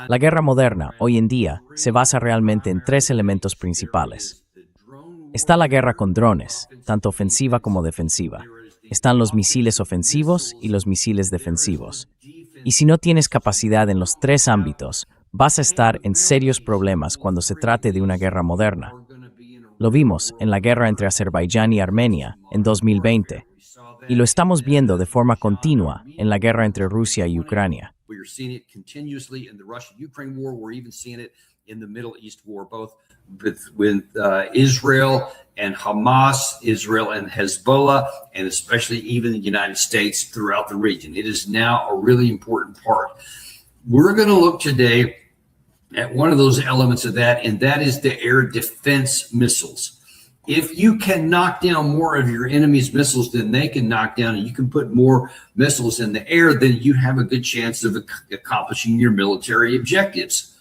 La guerra moderna, hoy en día, se basa realmente en tres elementos principales. Está la guerra con drones, tanto ofensiva como defensiva. Están los misiles ofensivos y los misiles defensivos. Y si no tienes capacidad en los tres ámbitos, vas a estar en serios problemas cuando se trate de una guerra moderna. Lo vimos en la guerra entre Azerbaiyán y Armenia en 2020, y lo estamos viendo de forma continua en la guerra entre Rusia y Ucrania. In the Middle East war, both with Israel and Hamas, Israel and Hezbollah, and especially even the United States throughout the region. It is now a really important part. We're going to look today at one of those elements of that, and that is the air defense missiles. If you can knock down more of your enemy's missiles than they can knock down, and you can put more missiles in the air, then you have a good chance of accomplishing your military objectives.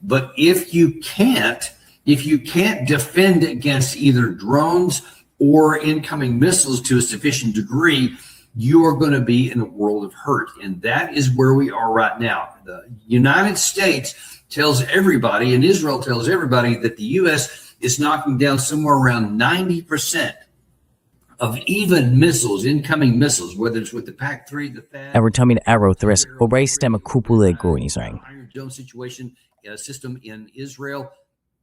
But if you can't defend against either drones or incoming missiles to a sufficient degree, you are going to be in a world of hurt. And that is where we are right now. The United States tells everybody, and Israel tells everybody, that the U.S. is knocking down somewhere around 90% of even missiles, incoming missiles, whether it's with the PAC-3, the THAAD, Every arrow threats obrei stemma cúpula goinizang. Iron Dome situation system in Israel.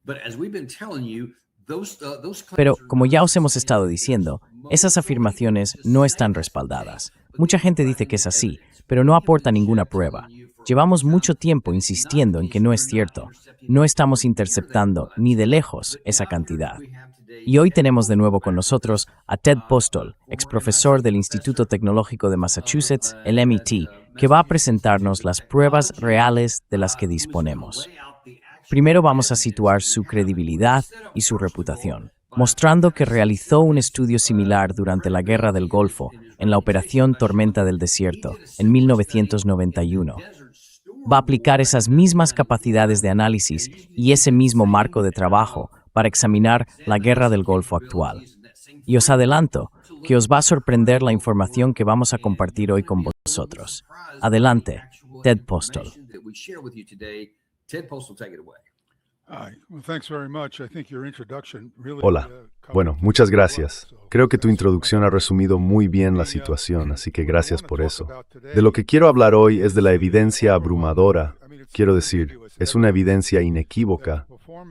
But as we've been telling you, those Pero, como ya os hemos estado diciendo, esas afirmaciones no están respaldadas. Mucha gente dice que es así, pero no aporta ninguna prueba. Llevamos mucho tiempo insistiendo en que no es cierto. No estamos interceptando ni de lejos esa cantidad. Y hoy tenemos de nuevo con nosotros a Ted Postol, exprofesor del Instituto Tecnológico de Massachusetts, el MIT, que va a presentarnos las pruebas reales de las que disponemos. Primero vamos a situar su credibilidad y su reputación, mostrando que realizó un estudio similar durante la Guerra del Golfo en la Operación Tormenta del Desierto en 1991. Va a aplicar esas mismas capacidades de análisis y ese mismo marco de trabajo para examinar la Guerra del Golfo actual. Y os adelanto que os va a sorprender la información que vamos a compartir hoy con vosotros. Adelante, Ted Postol. Hola. Bueno, muchas gracias. Creo que tu introducción ha resumido muy bien la situación, así que gracias por eso. De lo que quiero hablar hoy es de la evidencia abrumadora, quiero decir, es una evidencia inequívoca,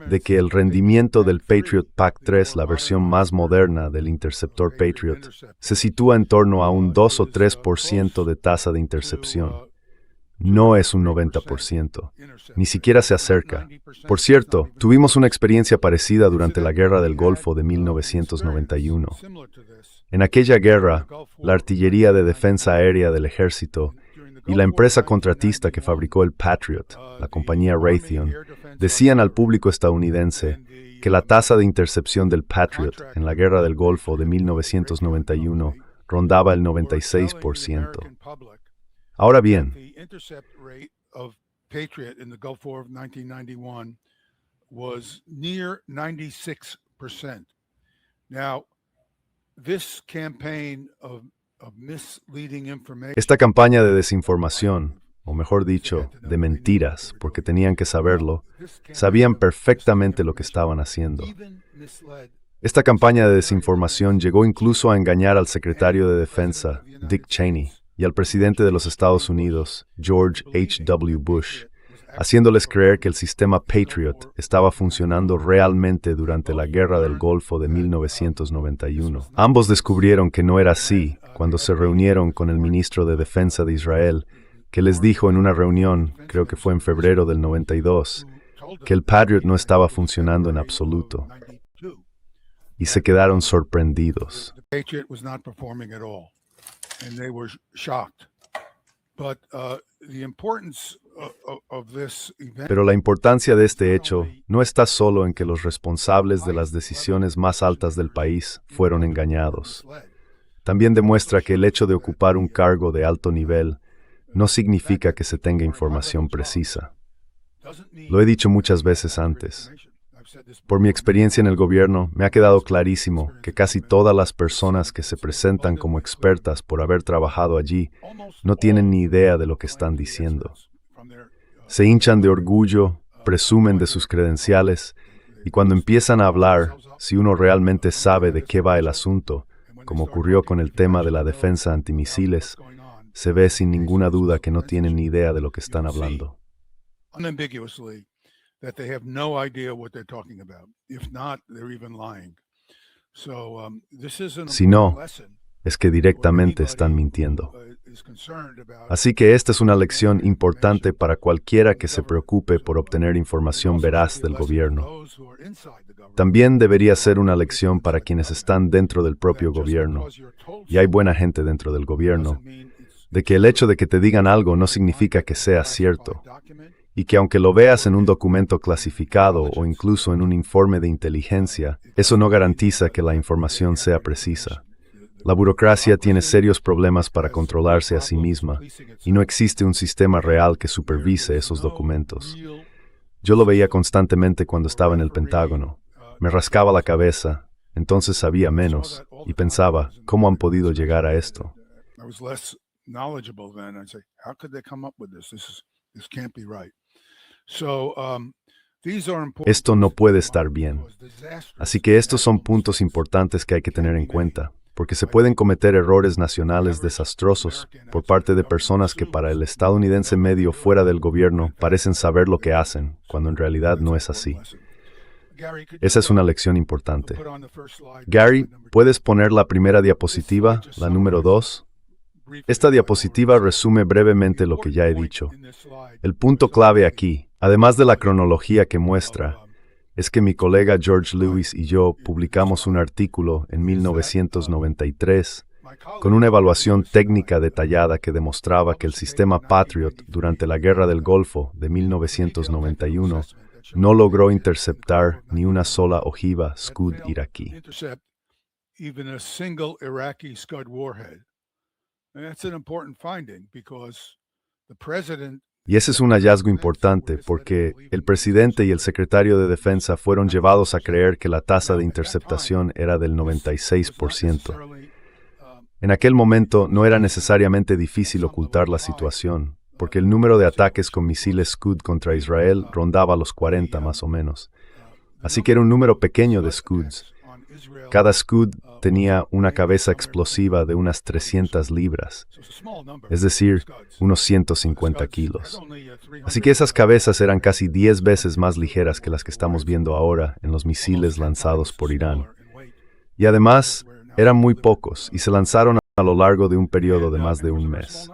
de que el rendimiento del Patriot PAC-3, la versión más moderna del interceptor Patriot, se sitúa en torno a un 2 o 3% de tasa de intercepción. No es un 90%. Ni siquiera se acerca. Por cierto, tuvimos una experiencia parecida durante la Guerra del Golfo de 1991. En aquella guerra, la artillería de defensa aérea del ejército y la empresa contratista que fabricó el Patriot, la compañía Raytheon, decían al público estadounidense que la tasa de intercepción del Patriot en la Guerra del Golfo de 1991 rondaba el 96%. Ahora bien, esta campaña de desinformación, o mejor dicho, de mentiras, porque tenían que saberlo, sabían perfectamente lo que estaban haciendo. Esta campaña de desinformación llegó incluso a engañar al secretario de Defensa, Dick Cheney, y al presidente de los Estados Unidos, George H.W. Bush, haciéndoles creer que el sistema Patriot estaba funcionando realmente durante la Guerra del Golfo de 1991. Ambos descubrieron que no era así cuando se reunieron con el ministro de Defensa de Israel, que les dijo en una reunión, creo que fue en febrero del 92, que el Patriot no estaba funcionando en absoluto. Y se quedaron sorprendidos. Pero la importancia de este hecho no está solo en que los responsables de las decisiones más altas del país fueron engañados. También demuestra que el hecho de ocupar un cargo de alto nivel no significa que se tenga información precisa. Lo he dicho muchas veces antes. Por mi experiencia en el gobierno, me ha quedado clarísimo que casi todas las personas que se presentan como expertas por haber trabajado allí no tienen ni idea de lo que están diciendo. Se hinchan de orgullo, presumen de sus credenciales, y cuando empiezan a hablar, si uno realmente sabe de qué va el asunto, como ocurrió con el tema de la defensa antimisiles, se ve sin ninguna duda que no tienen ni idea de lo que están hablando. That they have no idea what they're talking about. If not, they're even lying. So this is an Si no, important lesson. es que directamente están mintiendo. Así que esta es una lección importante para cualquiera que se preocupe por obtener información veraz del gobierno. También debería ser una lección para quienes están dentro del propio gobierno, y hay buena gente dentro del gobierno, de que el hecho de que te digan algo no significa que sea cierto, y que aunque lo veas en un documento clasificado o incluso en un informe de inteligencia, eso no garantiza que la información sea precisa. La burocracia tiene serios problemas para controlarse a sí misma, y no existe un sistema real que supervise esos documentos. Yo lo veía constantemente cuando estaba en el Pentágono. Me rascaba la cabeza, entonces sabía menos, y pensaba, ¿cómo han podido llegar a esto? Esto no puede estar bien. Así que estos son puntos importantes que hay que tener en cuenta, porque se pueden cometer errores nacionales desastrosos por parte de personas que para el estadounidense medio fuera del gobierno parecen saber lo que hacen, cuando en realidad no es así. Esa es una lección importante. Gary, ¿puedes poner la primera diapositiva, la número 2? Esta diapositiva resume brevemente lo que ya he dicho. El punto clave aquí, además de la cronología que muestra, es que mi colega George Lewis y yo publicamos un artículo en 1993 con una evaluación técnica detallada que demostraba que el sistema Patriot durante la Guerra del Golfo de 1991 no logró interceptar ni una sola ojiva Scud iraquí. Y ese es un hallazgo importante porque el presidente y el secretario de Defensa fueron llevados a creer que la tasa de interceptación era del 96%. En aquel momento no era necesariamente difícil ocultar la situación, porque el número de ataques con misiles Scud contra Israel rondaba los 40 más o menos. Así que era un número pequeño de Scuds. Cada Scud tenía una cabeza explosiva de unas 300 libras, es decir, unos 150 kilos. Así que esas cabezas eran casi 10 veces más ligeras que las que estamos viendo ahora en los misiles lanzados por Irán. Y además, eran muy pocos y se lanzaron a lo largo de un periodo de más de un mes.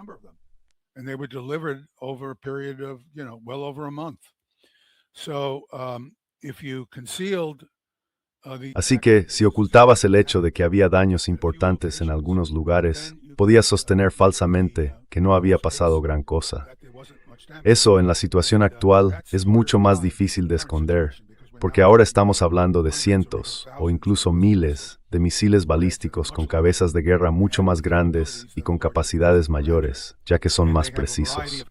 Así que, si ocultabas el hecho de que había daños importantes en algunos lugares, podías sostener falsamente que no había pasado gran cosa. Eso, en la situación actual, es mucho más difícil de esconder, porque ahora estamos hablando de cientos o incluso miles de misiles balísticos con cabezas de guerra mucho más grandes y con capacidades mayores, ya que son más precisos.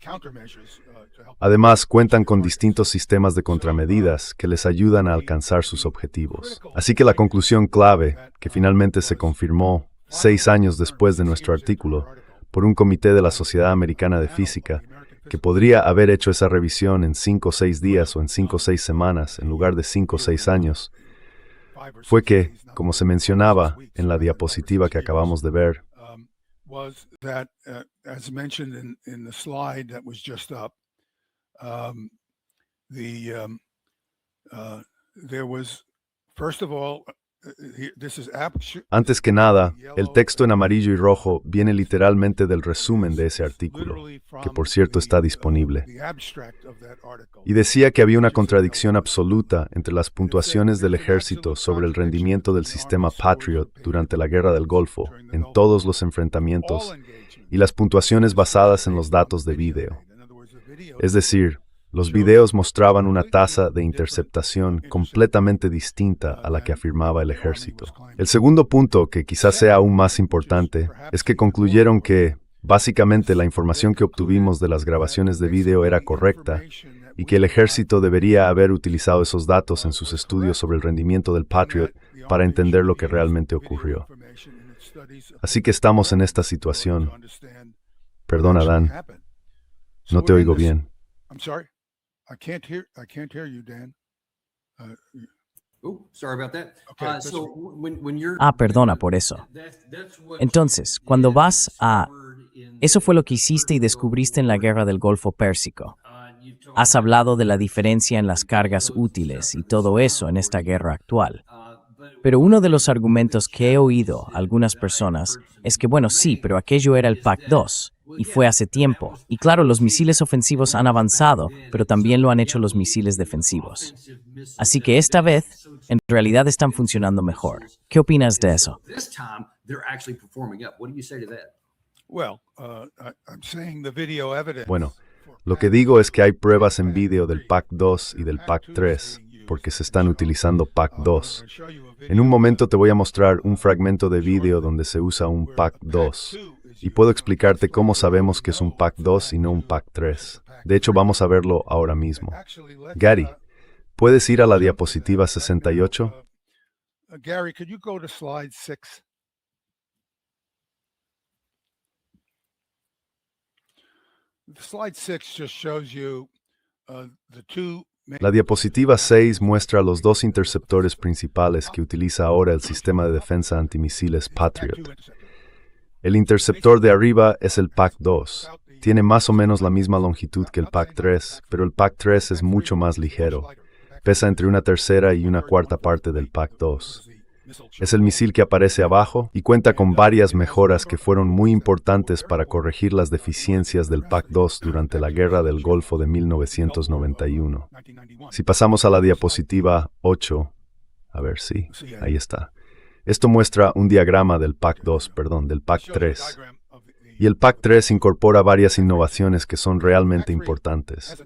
Además, cuentan con distintos sistemas de contramedidas que les ayudan a alcanzar sus objetivos. Así que la conclusión clave, que finalmente se confirmó 6 años después de nuestro artículo, por un comité de la Sociedad Americana de Física, que podría haber hecho esa revisión en 5 o 6 días o en 5 o 6 semanas en lugar de 5 o 6 años, fue que, como se mencionaba en la diapositiva que acabamos de ver, antes que nada, el texto en amarillo y rojo viene literalmente del resumen de ese artículo, que por cierto está disponible. Y decía que había una contradicción absoluta entre las puntuaciones del ejército sobre el rendimiento del sistema Patriot durante la Guerra del Golfo, en todos los enfrentamientos, y las puntuaciones basadas en los datos de vídeo. Es decir, los videos mostraban una tasa de interceptación completamente distinta a la que afirmaba el ejército. El segundo punto, que quizás sea aún más importante, es que concluyeron que, Básicamente, la información que obtuvimos de las grabaciones de video era correcta y que el ejército debería haber utilizado esos datos en sus estudios sobre el rendimiento del Patriot para entender lo que realmente ocurrió. Así que estamos en esta situación. Perdona, Dan. No te oigo bien. I'm sorry. I can't hear you, Dan. Oh, sorry about that. Okay, that's So when you're Perdona por eso. that's what Entonces, cuando vas a... Eso fue lo que hiciste y descubriste en la guerra del Golfo Pérsico. Has hablado de la diferencia en las cargas útiles y todo eso en esta guerra actual. Pero uno de los argumentos que he oído a algunas personas es que, bueno, sí, pero aquello era el PAC-2 y fue hace tiempo. Y claro, los misiles ofensivos han avanzado, pero también lo han hecho los misiles defensivos. Así que esta vez, en realidad están funcionando mejor. ¿Qué opinas de eso? this time they're actually performing up. What do you say to that? Well, I'm saying the video evidence. Bueno, lo que digo es que hay pruebas en vídeo del PAC-2 y del PAC-3, porque se están utilizando PAC-2. En un momento te voy a mostrar un fragmento de vídeo donde se usa un PAC-2, y puedo explicarte cómo sabemos que es un PAC-2 y no un PAC-3. De hecho, vamos a verlo ahora mismo. Gary, ¿puedes ir a la diapositiva 68? Gary, could you go to slide 6? Slide 6 just shows you the two main. La diapositiva 6 muestra los dos interceptores principales que utiliza ahora el sistema de defensa antimisiles Patriot. El interceptor de arriba es el PAC-2. Tiene más o menos la misma longitud que el PAC-3, pero el PAC-3 es mucho más ligero. Pesa entre una tercera y una cuarta parte del PAC-2. Es el misil que aparece abajo y cuenta con varias mejoras que fueron muy importantes para corregir las deficiencias del PAC-2 durante la Guerra del Golfo de 1991. Si pasamos a la diapositiva 8, a ver si, ahí está. Esto muestra un diagrama del PAC-2, del PAC-3. Y el PAC-3 incorpora varias innovaciones que son realmente importantes.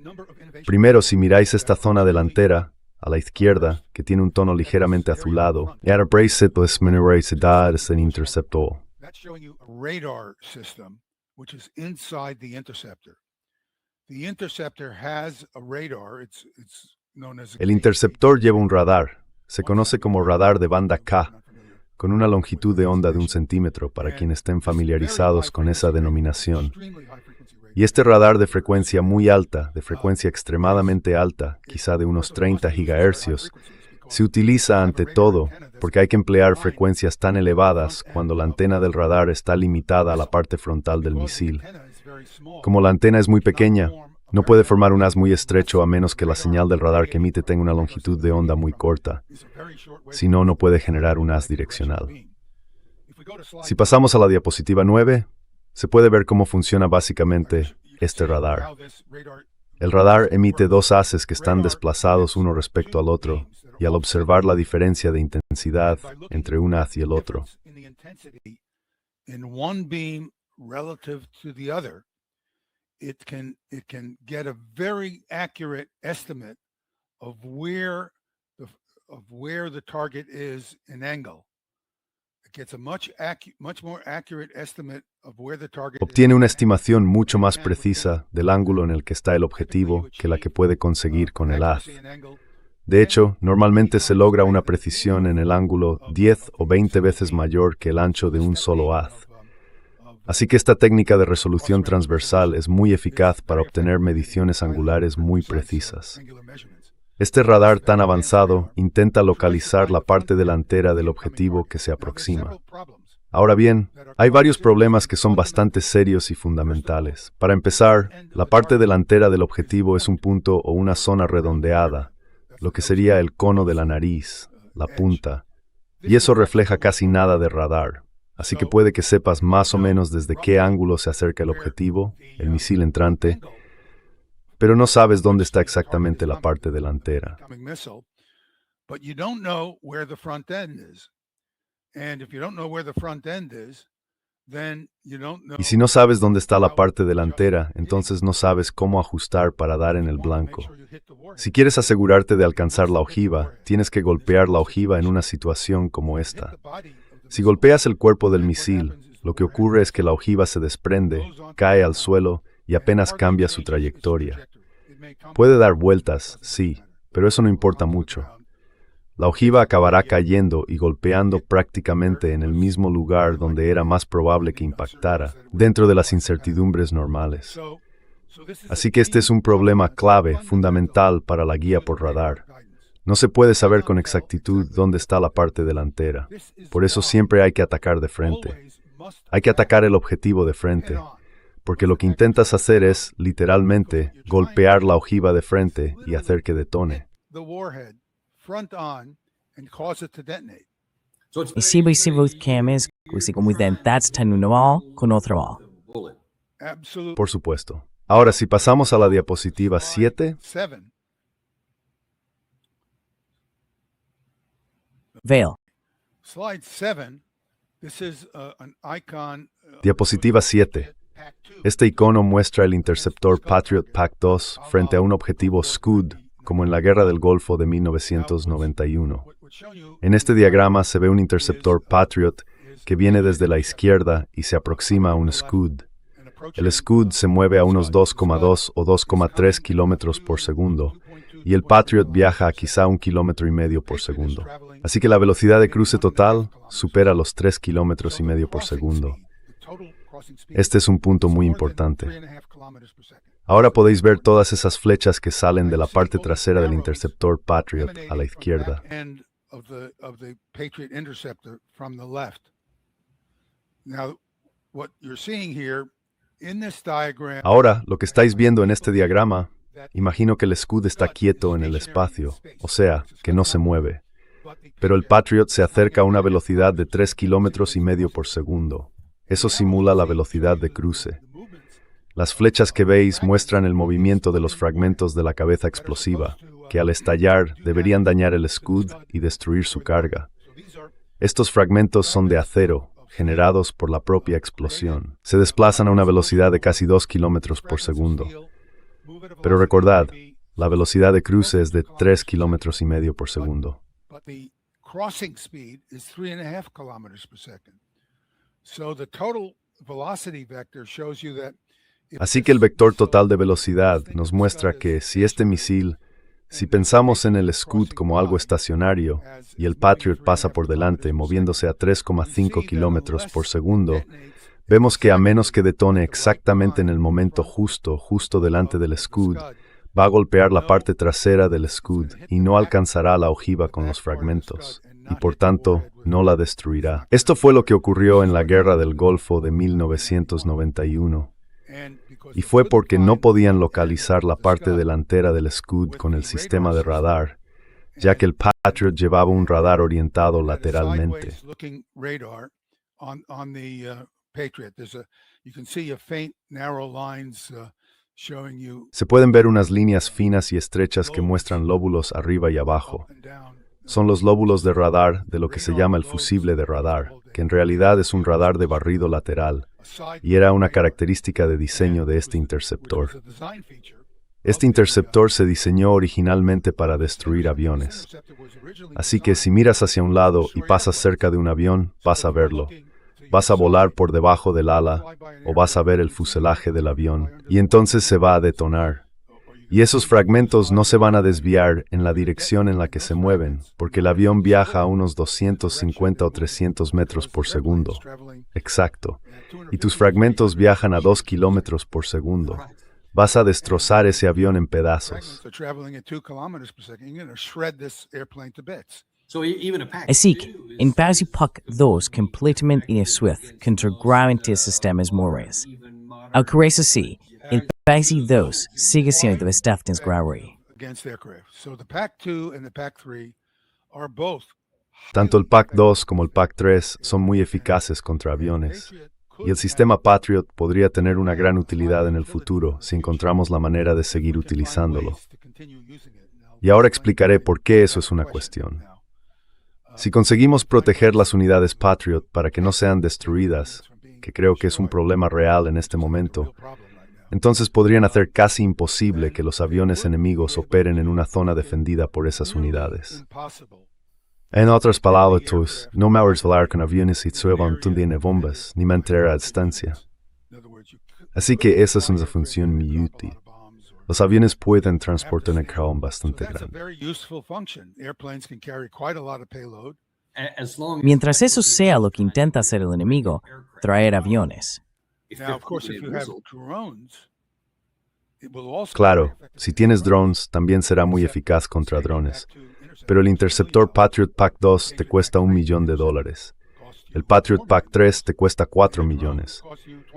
Primero, si miráis esta zona delantera, a la izquierda, que tiene un tono ligeramente azulado, era bracet pues mineridad es el interceptor. That's showing you a radar system, which is inside the interceptor. The interceptor has a radar. It's known as. El interceptor lleva un radar. Se conoce como radar de banda K, con una longitud de onda de 1 centímetro para quienes estén familiarizados con esa denominación. Y este radar de frecuencia muy alta, de frecuencia extremadamente alta, quizá de unos 30 gigahercios, se utiliza ante todo porque hay que emplear frecuencias tan elevadas cuando la antena del radar está limitada a la parte frontal del misil. Como la antena es muy pequeña, no puede formar un haz muy estrecho a menos que la señal del radar que emite tenga una longitud de onda muy corta. Si no, no puede generar un haz direccional. Si pasamos a la diapositiva 9, se puede ver cómo funciona básicamente este radar. El radar emite dos haces que están desplazados uno respecto al otro, y al observar la diferencia de intensidad entre un haz y el otro, it can get a very accurate estimate of where the target is in angle. It gets a much more accurate estimate of where the target obtiene una estimación mucho más precisa del ángulo en el que está el objetivo que la que puede conseguir con el haz. De hecho, normalmente se logra una precisión en el ángulo 10 o 20 veces mayor que el ancho de un solo haz. Así que esta técnica de resolución transversal es muy eficaz para obtener mediciones angulares muy precisas. Este radar tan avanzado intenta localizar la parte delantera del objetivo que se aproxima. Ahora bien, hay varios problemas que son bastante serios y fundamentales. Para empezar, la parte delantera del objetivo es un punto o una zona redondeada, lo que sería el cono de la nariz, la punta, y eso refleja casi nada de radar. Así que puede que sepas más o menos desde qué ángulo se acerca el objetivo, el misil entrante, pero no sabes dónde está exactamente la parte delantera. Y si no sabes dónde está la parte delantera, entonces no sabes cómo ajustar para dar en el blanco. Si quieres asegurarte de alcanzar la ojiva, tienes que golpear la ojiva en una situación como esta. Si golpeas el cuerpo del misil, lo que ocurre es que la ojiva se desprende, cae al suelo y apenas cambia su trayectoria. Puede dar vueltas, sí, pero eso no importa mucho. La ojiva acabará cayendo y golpeando prácticamente en el mismo lugar donde era más probable que impactara, dentro de las incertidumbres normales. Así que este es un problema clave, fundamental para la guía por radar. No se puede saber con exactitud dónde está la parte delantera. Por eso siempre hay que atacar de frente. Hay que atacar el objetivo de frente, porque lo que intentas hacer es, literalmente, golpear la ojiva de frente y hacer que detone. Isibo cames, como that's tanunoal con otro. Por supuesto. Ahora, si pasamos a la diapositiva 7, Veil. diapositiva 7. Este icono muestra el interceptor Patriot PAC-2 frente a un objetivo Scud, como en la Guerra del Golfo de 1991. En este diagrama se ve un interceptor Patriot que viene desde la izquierda y se aproxima a un Scud. El Scud se mueve a unos 2,2 o 2,3 kilómetros por segundo, y el Patriot viaja a quizá 1,5 kilómetros por segundo. Así que la velocidad de cruce total supera los 3,5 kilómetros por segundo. Este es un punto muy importante. Ahora podéis ver todas esas flechas que salen de la parte trasera del interceptor Patriot a la izquierda. Ahora, lo que estáis viendo en este diagrama, imagino que el Scud está quieto en el espacio, o sea, que no se mueve. Pero el Patriot se acerca a una velocidad de 3,5 kilómetros por segundo. Eso simula la velocidad de cruce. Las flechas que veis muestran el movimiento de los fragmentos de la cabeza explosiva, que al estallar deberían dañar el Scud y destruir su carga. Estos fragmentos son de acero, generados por la propia explosión. Se desplazan a una velocidad de casi 2 kilómetros por segundo. Pero recordad, la velocidad de cruce es de 3,5 kilómetros por segundo. Así que el vector total de velocidad nos muestra que si pensamos en el Scud como algo estacionario y el Patriot pasa por delante moviéndose a 3,5 kilómetros por segundo, vemos que a menos que detone exactamente en el momento justo delante del Scud, va a golpear la parte trasera del Scud y no alcanzará la ojiva con los fragmentos, y por tanto no la destruirá. Esto fue lo que ocurrió en la Guerra del Golfo de 1991. Y fue porque no podían localizar la parte delantera del Scud con el sistema de radar, ya que el Patriot llevaba un radar orientado lateralmente. Se pueden ver unas líneas finas y estrechas que muestran lóbulos arriba y abajo. Son los lóbulos de radar de lo que se llama el fusible de radar, que en realidad es un radar de barrido lateral, y era una característica de diseño de este interceptor. Este interceptor se diseñó originalmente para destruir aviones. Así que si miras hacia un lado y pasas cerca de un avión, vas a verlo. Vas a volar por debajo del ala o vas a ver el fuselaje del avión, y entonces se va a detonar. Y esos fragmentos no se van a desviar en la dirección en la que se mueven, porque el avión viaja a unos 250 o 300 metros por segundo. Exacto. Y tus fragmentos viajan a 2 kilómetros por segundo. Vas a destrozar ese avión en pedazos. Así que, en base PAC-2 completamente inessueth contra grandes sistemas morales. Al que es así, el PAC-2 sigue siendo bastante grave. Tanto el PAC-2 como el PAC-3 son muy eficaces contra aviones, y el sistema Patriot podría tener una gran utilidad en el futuro si encontramos la manera de seguir utilizándolo. Y ahora explicaré por qué eso es una cuestión. Si conseguimos proteger las unidades Patriot para que no sean destruidas, que creo que es un problema real en este momento, entonces podrían hacer casi imposible que los aviones enemigos operen en una zona defendida por esas unidades. En otras palabras, no me hagas volar con aviones y suevan tiene bombas, ni mantener a distancia. Así que esa es una función muy útil. Los aviones pueden transportar una carga bastante grande. Mientras eso sea lo que intenta hacer el enemigo, traer aviones. Claro, si tienes drones, también será muy eficaz contra drones. Pero el interceptor Patriot PAC-2 te cuesta $1 millón. El Patriot PAC-3 te cuesta 4 millones.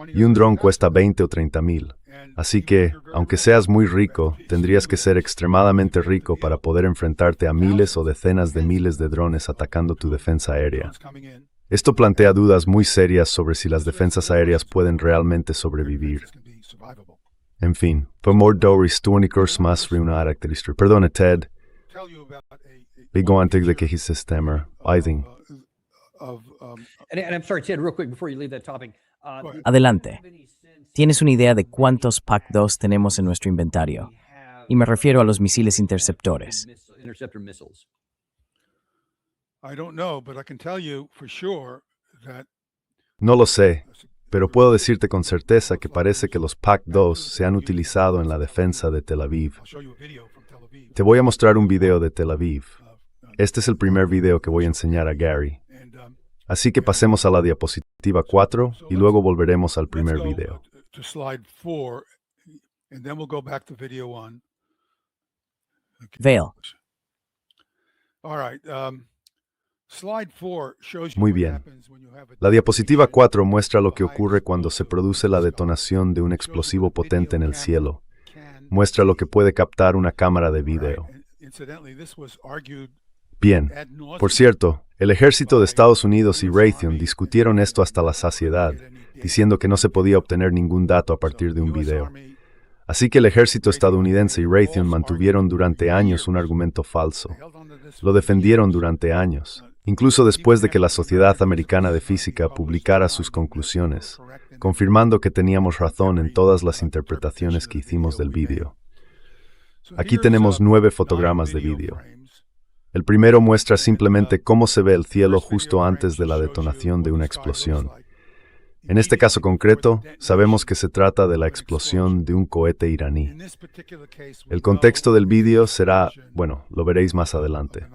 Y un dron cuesta 20 o 30 mil. Así que, aunque seas muy rico, tendrías que ser extremadamente rico para poder enfrentarte a miles o decenas de miles de drones atacando tu defensa aérea. Esto plantea dudas muy serias sobre si las defensas aéreas pueden realmente sobrevivir. En fin, por mordor históricos más una característica. Perdona, Ted. Digo antes de que his sistema, I think. And I'm sorry, Ted, real quick before you leave that topic. Adelante. ¿Tienes una idea de cuántos PAC-2 tenemos en nuestro inventario? Y me refiero a los misiles interceptores. Interceptor missiles. No lo sé, pero puedo decirte con certeza que parece que los PAC-2 se han utilizado en la defensa de Tel Aviv. Te voy a mostrar un video de Tel Aviv. Este es el primer video que voy a enseñar a Gary. Así que pasemos a la diapositiva 4 y luego volveremos al primer video. Veo. Muy bien. La diapositiva 4 muestra lo que ocurre cuando se produce la detonación de un explosivo potente en el cielo. Muestra lo que puede captar una cámara de video. Bien. Por cierto, el ejército de Estados Unidos y Raytheon discutieron esto hasta la saciedad, diciendo que no se podía obtener ningún dato a partir de un video. Así que el ejército estadounidense y Raytheon mantuvieron durante años un argumento falso. Lo defendieron durante años, incluso después de que la Sociedad Americana de Física publicara sus conclusiones, confirmando que teníamos razón en todas las interpretaciones que hicimos del vídeo. Aquí tenemos 9 fotogramas de vídeo. El primero muestra simplemente cómo se ve el cielo justo antes de la detonación de una explosión. En este caso concreto, sabemos que se trata de la explosión de un cohete iraní. El contexto del vídeo será, bueno, lo veréis más adelante.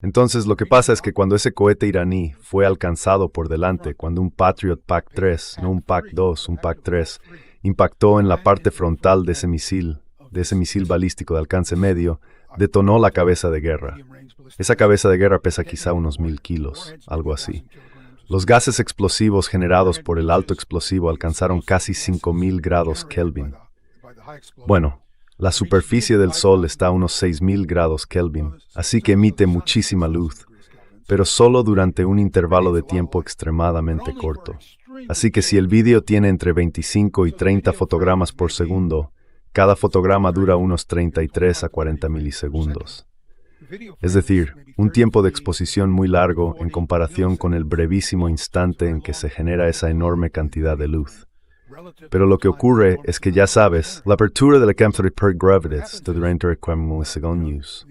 Entonces, lo que pasa es que cuando ese cohete iraní fue alcanzado por delante, cuando un Patriot PAC-3, no un PAC-2, un PAC-3, impactó en la parte frontal de ese misil balístico de alcance medio, detonó la cabeza de guerra. Esa cabeza de guerra pesa quizá unos 1000 kilos, algo así. Los gases explosivos generados por el alto explosivo alcanzaron casi 5000 grados Kelvin. Bueno, la superficie del Sol está a unos 6000 grados Kelvin, así que emite muchísima luz, pero solo durante un intervalo de tiempo extremadamente corto. Así que si el vídeo tiene entre 25 y 30 fotogramas por segundo, cada fotograma dura unos 33 a 40 milisegundos. Es decir, un tiempo de exposición muy largo en comparación con el brevísimo instante en que se genera esa enorme cantidad de luz. Pero lo que ocurre es que ya sabes, la apertura de la cámara per gravitas durante 40 milisegundos.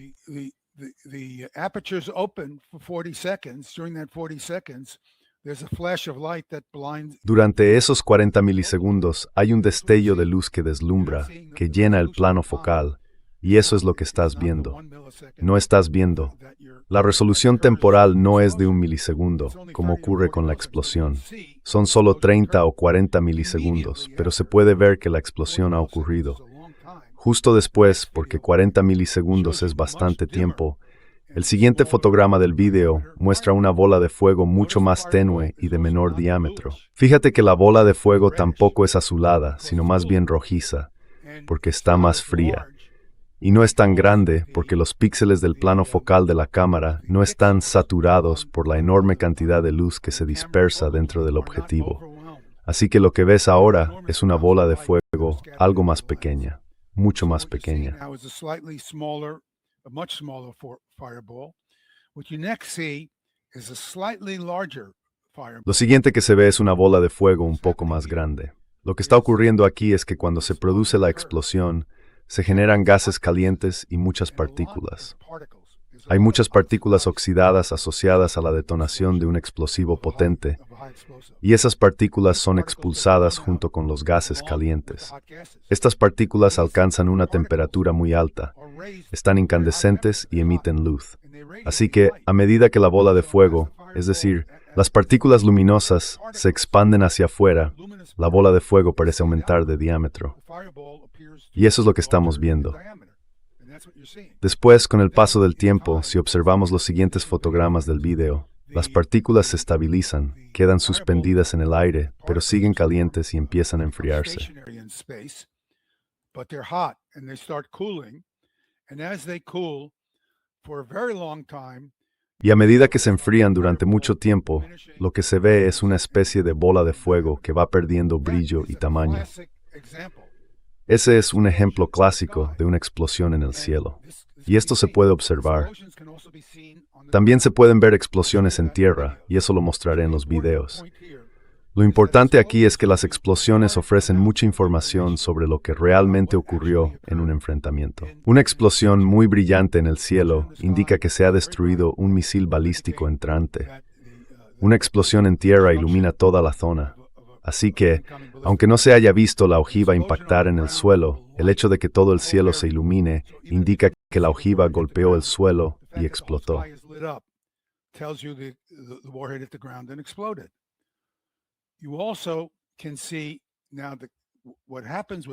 The aperture's open for 40 seconds. During that 40 seconds, there's a flash of light that blinds. Durante esos 40 milisegundos hay un destello de luz que deslumbra, que llena el plano focal, y eso es lo que estás viendo. No estás viendo. La resolución temporal no es de 1 milisegundo, como ocurre con la explosión. Son solo 30 o 40 milisegundos, pero se puede ver que la explosión ha ocurrido. Justo después, porque 40 milisegundos es bastante tiempo, el siguiente fotograma del vídeo muestra una bola de fuego mucho más tenue y de menor diámetro. Fíjate que la bola de fuego tampoco es azulada, sino más bien rojiza, porque está más fría. Y no es tan grande porque los píxeles del plano focal de la cámara no están saturados por la enorme cantidad de luz que se dispersa dentro del objetivo. Así que lo que ves ahora es una bola de fuego algo más pequeña, mucho más pequeña. Much smaller fireball. What you next see is a slightly larger Lo siguiente que se ve es una bola de fuego un poco más grande. Lo que está ocurriendo aquí es que cuando se produce la explosión, se generan gases calientes y muchas partículas. Hay muchas partículas oxidadas asociadas a la detonación de un explosivo potente, y esas partículas son expulsadas junto con los gases calientes. Estas partículas alcanzan una temperatura muy alta, están incandescentes y emiten luz. Así que, a medida que la bola de fuego, es decir, las partículas luminosas, se expanden hacia afuera, la bola de fuego parece aumentar de diámetro. Y eso es lo que estamos viendo. Después, con el paso del tiempo, si observamos los siguientes fotogramas del video, las partículas se estabilizan, quedan suspendidas en el aire, pero siguen calientes y empiezan a enfriarse. Y a medida que se enfrían durante mucho tiempo, lo que se ve es una especie de bola de fuego que va perdiendo brillo y tamaño. Ese es un ejemplo clásico de una explosión en el cielo. Y esto se puede observar. También se pueden ver explosiones en tierra, y eso lo mostraré en los videos. Lo importante aquí es que las explosiones ofrecen mucha información sobre lo que realmente ocurrió en un enfrentamiento. Una explosión muy brillante en el cielo indica que se ha destruido un misil balístico entrante. Una explosión en tierra ilumina toda la zona. Así que, aunque no se haya visto la ojiva impactar en el suelo, el hecho de que todo el cielo se ilumine indica que la ojiva golpeó el suelo y explotó.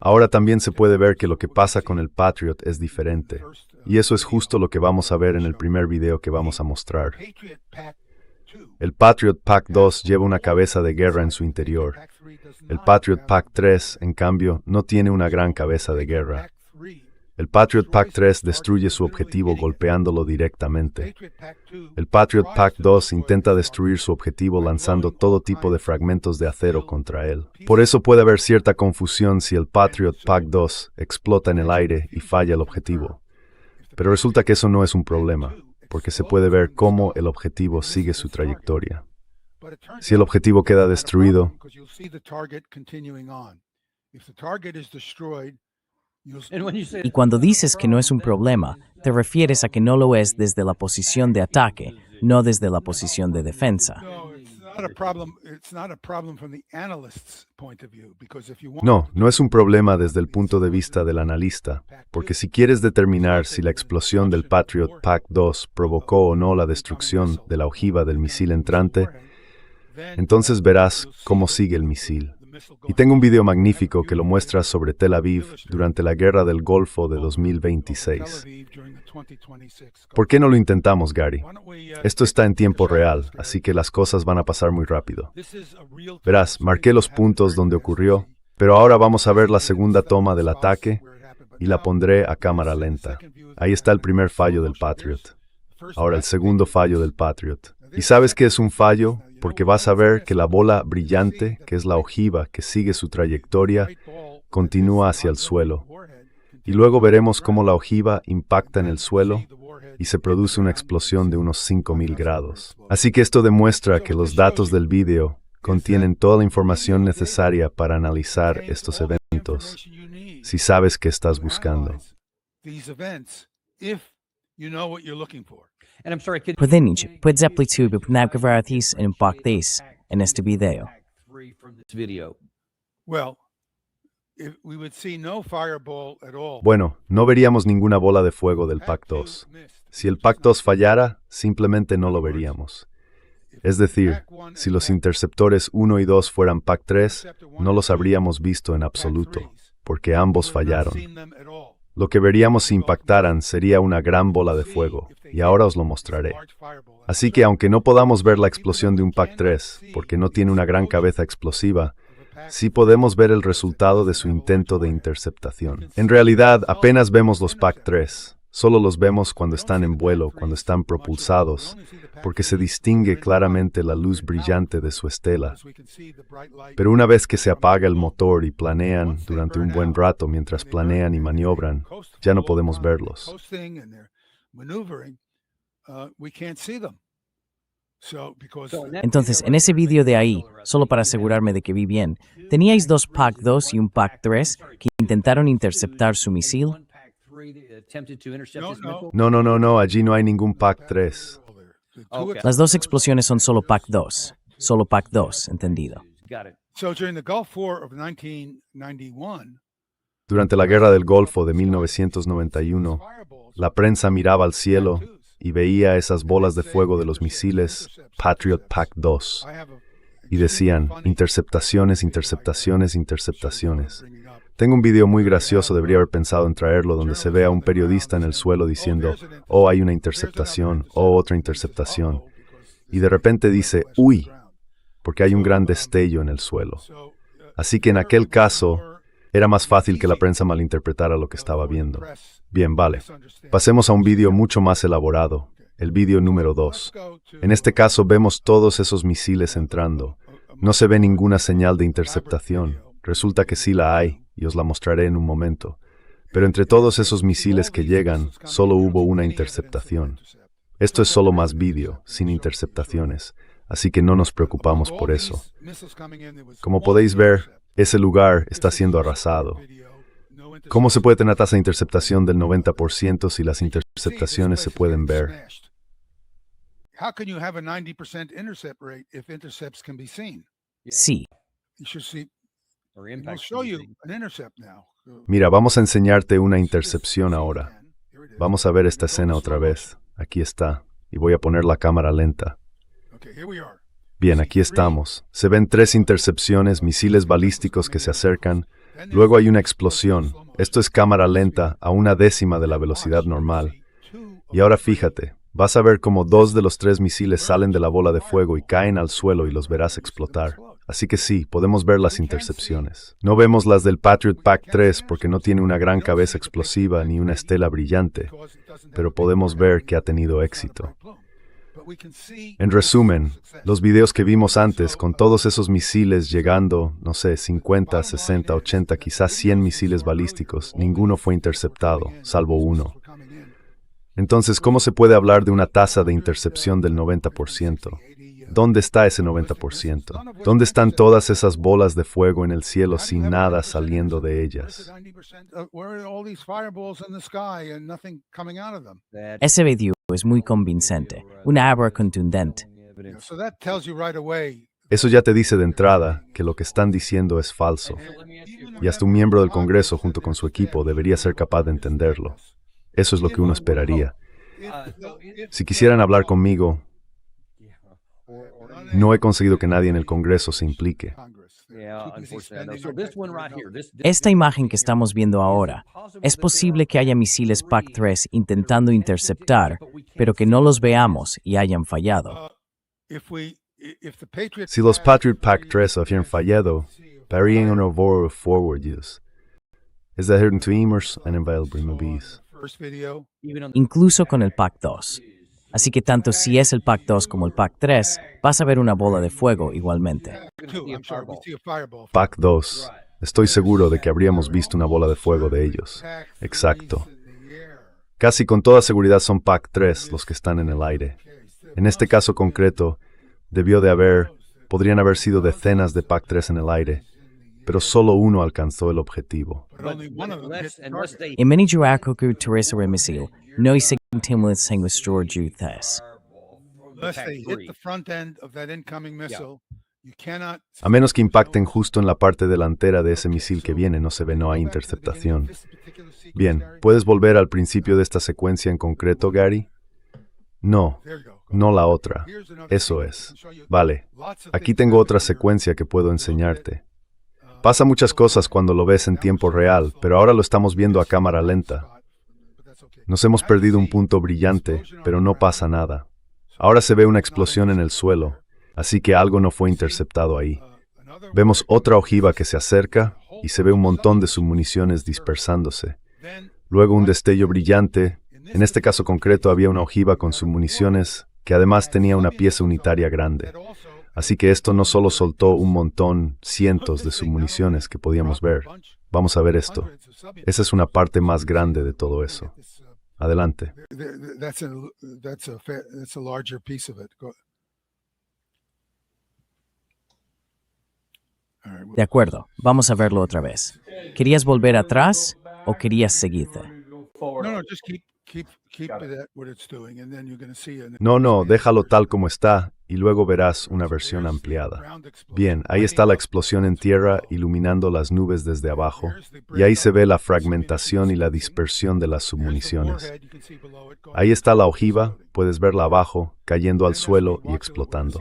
Ahora también se puede ver que lo que pasa con el Patriot es diferente, y eso es justo lo que vamos a ver en el primer video que vamos a mostrar. El Patriot Pack-2 lleva una cabeza de guerra en su interior. El Patriot Pack-3, en cambio, no tiene una gran cabeza de guerra. El Patriot Pack-3 destruye su objetivo golpeándolo directamente. El Patriot Pack-2 intenta destruir su objetivo lanzando todo tipo de fragmentos de acero contra él. Por eso puede haber cierta confusión si el Patriot Pack-2 explota en el aire y falla el objetivo. Pero resulta que eso no es un problema, porque se puede ver cómo el objetivo sigue su trayectoria. Si el objetivo queda destruido, Y cuando dices que no es un problema, te refieres a que no lo es desde la posición de ataque, no desde la posición de defensa. No, no es un problema desde el punto de vista del analista, porque si quieres determinar si la explosión del Patriot Pack-2 provocó o no la destrucción de la ojiva del misil entrante, entonces verás cómo sigue el misil. Y tengo un video magnífico que lo muestra sobre Tel Aviv durante la Guerra del Golfo de 2026. ¿Por qué no lo intentamos, Gary? Esto está en tiempo real, así que las cosas van a pasar muy rápido. Verás, marqué los puntos donde ocurrió, pero ahora vamos a ver la segunda toma del ataque y la pondré a cámara lenta. Ahí está el primer fallo del Patriot. Ahora el segundo fallo del Patriot. ¿Y sabes qué es un fallo? Porque vas a ver que la bola brillante, que es la ojiva que sigue su trayectoria, continúa hacia el suelo. Y luego veremos cómo la ojiva impacta en el suelo y se produce una explosión de unos 5000 grados. Así que esto demuestra que los datos del vídeo contienen toda la información necesaria para analizar estos eventos, si sabes qué estás buscando. Puedes amplitud navgavartis en impactes en este video. Bueno, no veríamos ninguna bola de fuego del Pack-2. Si el Pack-2 fallara, simplemente no lo veríamos. Es decir, si los interceptores 1 y 2 fueran Pack-3, no los habríamos visto en absoluto, porque ambos fallaron. Lo que veríamos si impactaran sería una gran bola de fuego, y ahora os lo mostraré. Así que aunque no podamos ver la explosión de un Pack-3, porque no tiene una gran cabeza explosiva, sí podemos ver el resultado de su intento de interceptación. En realidad, apenas vemos los Pack-3. Solo los vemos cuando están en vuelo, cuando están propulsados, porque se distingue claramente la luz brillante de su estela. Pero una vez que se apaga el motor y planean durante un buen rato mientras planean y maniobran, ya no podemos verlos. Entonces, en ese vídeo de ahí, solo para asegurarme de que vi bien, teníais dos PAC-2 y un PAC-3 que intentaron interceptar su misil. No, allí no hay ningún PAC-3. Las dos explosiones son solo PAC-2. Solo PAC-2, entendido. Durante la Guerra del Golfo de 1991, la prensa miraba al cielo y veía esas bolas de fuego de los misiles Patriot PAC-2 y decían, interceptaciones, interceptaciones, interceptaciones. Tengo un video muy gracioso, debería haber pensado en traerlo, donde se ve a un periodista en el suelo diciendo, oh, hay una interceptación, oh, otra interceptación. Y de repente dice, uy, porque hay un gran destello en el suelo. Así que en aquel caso, era más fácil que la prensa malinterpretara lo que estaba viendo. Bien, vale. Pasemos a un vídeo mucho más elaborado, el vídeo número 2. En este caso vemos todos esos misiles entrando. No se ve ninguna señal de interceptación. Resulta que sí la hay, y os la mostraré en un momento. Pero entre todos esos misiles que llegan, solo hubo una interceptación. Esto es solo más vídeo, sin interceptaciones, así que no nos preocupamos por eso. Como podéis ver, ese lugar está siendo arrasado. ¿Cómo se puede tener una tasa de interceptación del 90% si las interceptaciones se pueden ver? Sí. Mira, vamos a enseñarte una intercepción ahora. Vamos a ver esta escena otra vez. Aquí está. Y voy a poner la cámara lenta. Bien, aquí estamos. Se ven 3 intercepciones, misiles balísticos que se acercan. Luego hay una explosión. Esto es cámara lenta a 1/10 de la velocidad normal. Y ahora fíjate, vas a ver cómo 2 de los 3 misiles salen de la bola de fuego y caen al suelo y los verás explotar. Así que sí, podemos ver las intercepciones. No vemos las del Patriot PAC-3 porque no tiene una gran cabeza explosiva ni una estela brillante, pero podemos ver que ha tenido éxito. En resumen, los videos que vimos antes con todos esos misiles llegando, no sé, 50, 60, 80, quizás 100 misiles balísticos, ninguno fue interceptado, salvo uno. Entonces, ¿cómo se puede hablar de una tasa de intercepción del 90%? ¿Dónde está ese 90%? ¿Dónde están todas esas bolas de fuego en el cielo sin nada saliendo de ellas? Ese vídeo es muy convincente, una obra contundente. Eso ya te dice de entrada que lo que están diciendo es falso. Y hasta un miembro del Congreso junto con su equipo debería ser capaz de entenderlo. Eso es lo que uno esperaría. Si quisieran hablar conmigo, no he conseguido que nadie en el Congreso se implique. Esta imagen que estamos viendo ahora, es posible que haya misiles PAC-3 intentando interceptar, pero que no los veamos y hayan fallado. Si los Patriot PAC-3 habían fallado, varían una vora forward use. Es decir, en Tuimers en Invailbrimobis. Incluso con el PAC-2. Así que tanto si es el PAC-2 como el PAC-3, vas a ver una bola de fuego igualmente. PAC-2. Estoy seguro de que habríamos visto una bola de fuego de ellos. Exacto. Casi con toda seguridad son PAC-3 los que están en el aire. En este caso concreto, podrían haber sido decenas de PAC-3 en el aire, pero solo uno alcanzó el objetivo. En minijuakoku Teresa Remisil, no hay significant en nuestro juicio. A menos que impacten justo en la parte delantera de ese misil que viene, no hay interceptación. Bien, ¿puedes volver al principio de esta secuencia en concreto, Gary? No la otra. Eso es. Vale, aquí tengo otra secuencia que puedo enseñarte. Pasa muchas cosas cuando lo ves en tiempo real, pero ahora lo estamos viendo a cámara lenta. Nos hemos perdido un punto brillante, pero no pasa nada. Ahora se ve una explosión en el suelo, así que algo no fue interceptado ahí. Vemos otra ojiva que se acerca y se ve un montón de submuniciones dispersándose. Luego un destello brillante. En este caso concreto había una ojiva con submuniciones que además tenía una pieza unitaria grande. Así que esto no solo soltó un montón, cientos de submuniciones que podíamos ver. Vamos a ver esto. Esa es una parte más grande de todo eso. Adelante. All right, well, De acuerdo, vamos a verlo otra vez. ¿Querías volver atrás o querías seguirte? no, just keep it at what it's doing, and then you're going to see No, déjalo tal como está y luego verás una versión ampliada. Bien, ahí está la explosión en tierra iluminando las nubes desde abajo, y ahí se ve la fragmentación y la dispersión de las submuniciones. Ahí está la ojiva, puedes verla abajo, cayendo al suelo y explotando.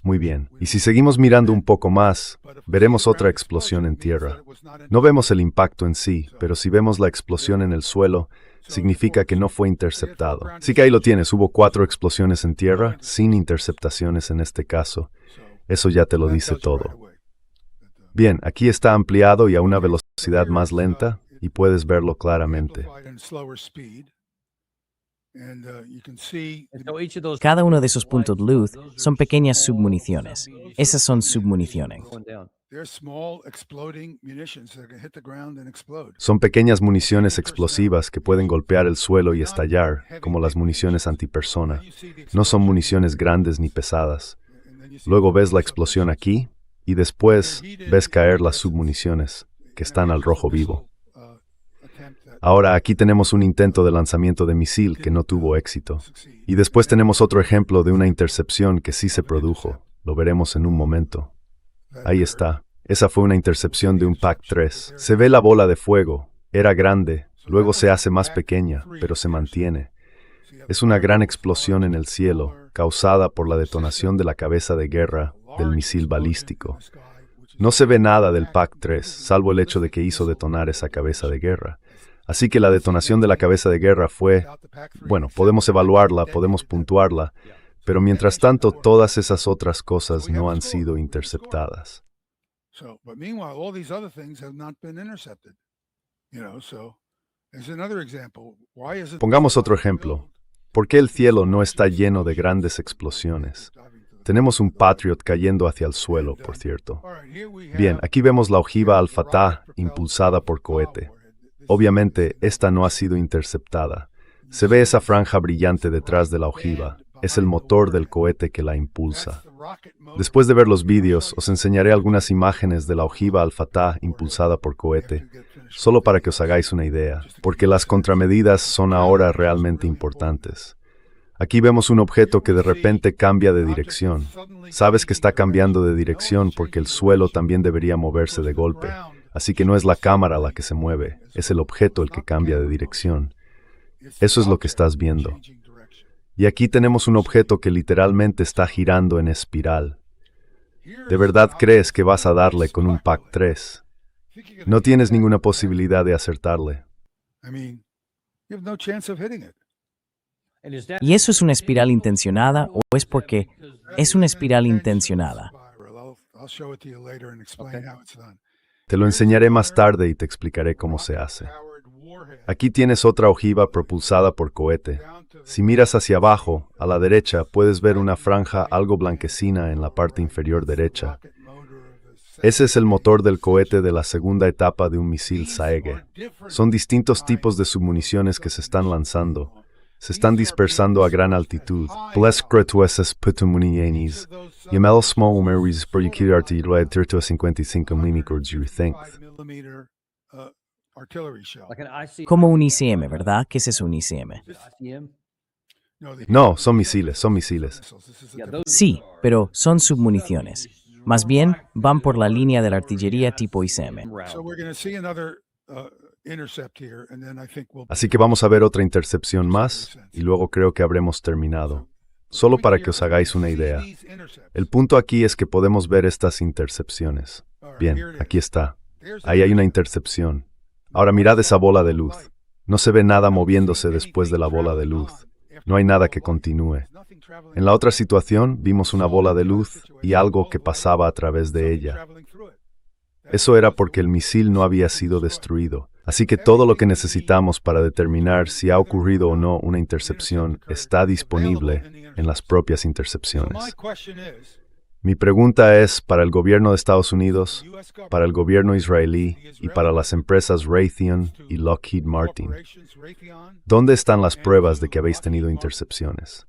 Muy bien, y si seguimos mirando un poco más, veremos otra explosión en tierra. No vemos el impacto en sí, pero si vemos la explosión en el suelo, significa que no fue interceptado. Así que ahí lo tienes, hubo 4 explosiones en tierra, sin interceptaciones en este caso. Eso ya te lo dice todo. Bien, aquí está ampliado y a una velocidad más lenta, y puedes verlo claramente. Cada uno de esos puntos de luz son pequeñas submuniciones. Esas son submuniciones. Son pequeñas municiones explosivas que pueden golpear el suelo y estallar, como las municiones antipersona. No son municiones grandes ni pesadas. Luego ves la explosión aquí, y después ves caer las submuniciones, que están al rojo vivo. Ahora aquí tenemos un intento de lanzamiento de misil que no tuvo éxito. Y después tenemos otro ejemplo de una intercepción que sí se produjo. Lo veremos en un momento. Ahí está. Esa fue una intercepción de un PAC-3. Se ve la bola de fuego. Era grande. Luego se hace más pequeña, pero se mantiene. Es una gran explosión en el cielo, causada por la detonación de la cabeza de guerra del misil balístico. No se ve nada del PAC-3, salvo el hecho de que hizo detonar esa cabeza de guerra. Así que la detonación de la cabeza de guerra fue, bueno, podemos evaluarla, podemos puntuarla, pero mientras tanto todas esas otras cosas no han sido interceptadas. Pongamos otro ejemplo. ¿Por qué el cielo no está lleno de grandes explosiones? Tenemos un Patriot cayendo hacia el suelo, por cierto. Bien, aquí vemos la ojiva Al-Fatah impulsada por cohete. Obviamente, esta no ha sido interceptada. Se ve esa franja brillante detrás de la ojiva. Es el motor del cohete que la impulsa. Después de ver los vídeos, os enseñaré algunas imágenes de la ojiva Al-Fatah impulsada por cohete, solo para que os hagáis una idea, porque las contramedidas son ahora realmente importantes. Aquí vemos un objeto que de repente cambia de dirección. Sabes que está cambiando de dirección porque el suelo también debería moverse de golpe. Así que no es la cámara la que se mueve, es el objeto el que cambia de dirección. Eso es lo que estás viendo. Y aquí tenemos un objeto que literalmente está girando en espiral. ¿De verdad crees que vas a darle con un PAC-3? No tienes ninguna posibilidad de acertarle. ¿Y eso es una espiral intencionada o es porque es una espiral intencionada? Te lo enseñaré más tarde y te explicaré cómo se hace. Aquí tienes otra ojiva propulsada por cohete. Si miras hacia abajo, a la derecha, puedes ver una franja algo blanquecina en la parte inferior derecha. Ese es el motor del cohete de la segunda etapa de un misil Saege. Son distintos tipos de submuniciones que se están lanzando. Se están dispersando a gran altitud. Como un ICM, ¿verdad? ¿Qué es eso, un ICM? No, son misiles. Sí, pero son submuniciones. Más bien, van por la línea de la artillería tipo ICM. Así que vamos a ver otra intercepción más, y luego creo que habremos terminado. Solo para que os hagáis una idea. El punto aquí es que podemos ver estas intercepciones. Bien, aquí está. Ahí hay una intercepción. Ahora mirad esa bola de luz. No se ve nada moviéndose después de la bola de luz. No hay nada que continúe. En la otra situación vimos una bola de luz y algo que pasaba a través de ella. Eso era porque el misil no había sido destruido. Así que todo lo que necesitamos para determinar si ha ocurrido o no una intercepción está disponible en las propias intercepciones. Mi pregunta es para el gobierno de Estados Unidos, para el gobierno israelí y para las empresas Raytheon y Lockheed Martin. ¿Dónde están las pruebas de que habéis tenido intercepciones?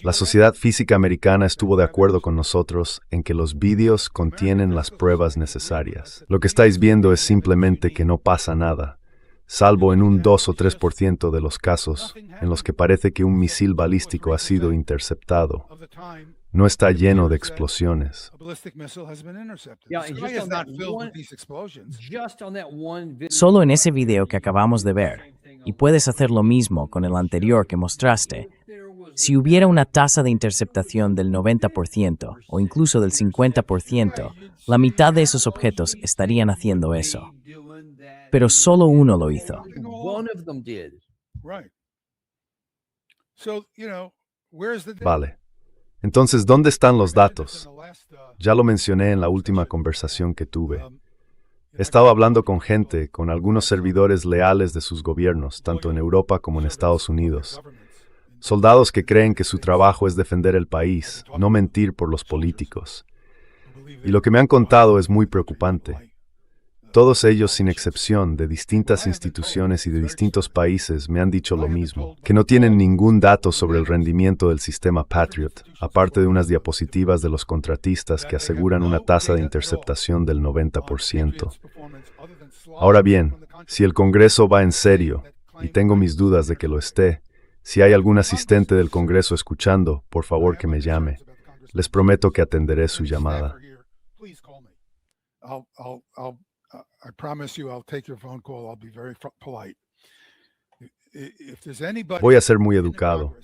La Sociedad Física Americana estuvo de acuerdo con nosotros en que los vídeos contienen las pruebas necesarias. Lo que estáis viendo es simplemente que no pasa nada, salvo en un 2 o 3% de los casos en los que parece que un misil balístico ha sido interceptado. No está lleno de explosiones. Solo en ese video que acabamos de ver, y puedes hacer lo mismo con el anterior que mostraste, si hubiera una tasa de interceptación del 90% o incluso del 50%, la mitad de esos objetos estarían haciendo eso. Pero solo uno lo hizo. Vale. Entonces, ¿dónde están los datos? Ya lo mencioné en la última conversación que tuve. He estado hablando con gente, con algunos servidores leales de sus gobiernos, tanto en Europa como en Estados Unidos. Soldados que creen que su trabajo es defender el país, no mentir por los políticos. Y lo que me han contado es muy preocupante. Todos ellos, sin excepción, de distintas instituciones y de distintos países, me han dicho lo mismo, que no tienen ningún dato sobre el rendimiento del sistema Patriot, aparte de unas diapositivas de los contratistas que aseguran una tasa de interceptación del 90%. Ahora bien, si el Congreso va en serio, y tengo mis dudas de que lo esté, si hay algún asistente del Congreso escuchando, por favor que me llame. Les prometo que atenderé su llamada. I promise you I'll take your phone call. I'll be very polite. Voy a ser muy educado.